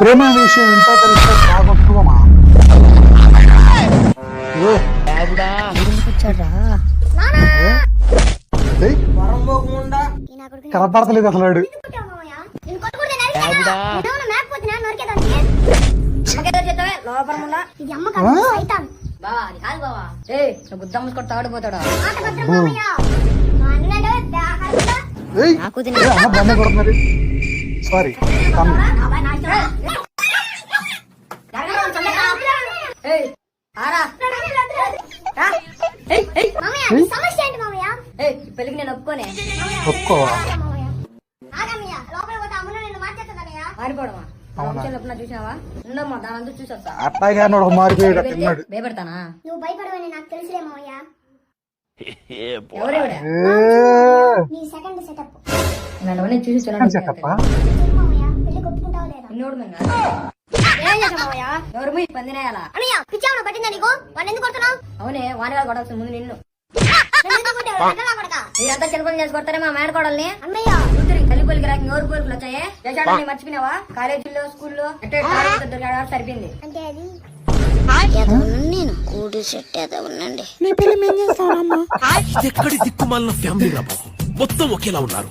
ప్రేమ విషయం ఎంతో తెలిస్తే బాగొట్టుకోమా. కనపడతలేదు అసలు వాడు. బొమ్మ కొడుతున్నారు. సారీ పెళ్ళికి నేను ఒప్పుకోనే. ఒప్పుకోవా? చూసావా? ఉండమ్మా దాని చూసొస్తా. అట్లాగే మారిపోయాడు. భయపడతానా? నువ్వు భయపడవని నాకు తెలుసులే మావయ్య. ఎవరేవిడా? నీ సెకండ్ సెటప్. నన్ను చూసి చెప్పా మావయ్య పెళ్ళికి ఒప్పుకుంటావా లేదా? ఏం చేసావు మావయ్య? ఎవరు మీ పందినేయాలా? అన్నయ్య పిచ్చావన పట్టిందా నీకు? వాడిని ఎందుకు కొడుతున్నావు? అవునే వానిగా కొడాల్సిన ముందు నిన్ను. నన్ను ఎందుకు కొట్టావు? ఎక్కడా కొడతా? మీరంతా చిన్నపని చేసి కొడతారే మా మేడకోడల్ని. అన్నయ్య కూతురికి తల్లి పోలికి రాక ఎవరు పోలికలు వచ్చాయే? చేసాడని మర్చిపోయినావా? కాలేజీల్లో స్కూల్లో దొరికాడు సరిపోయింది. అంటే అది నేను కూడి సెట్ ఉండండి. ఎక్కడి దిక్కుమాలిన ఫ్యామిలీ రా బాబు, మొత్తం ఒకేలా ఉన్నారు.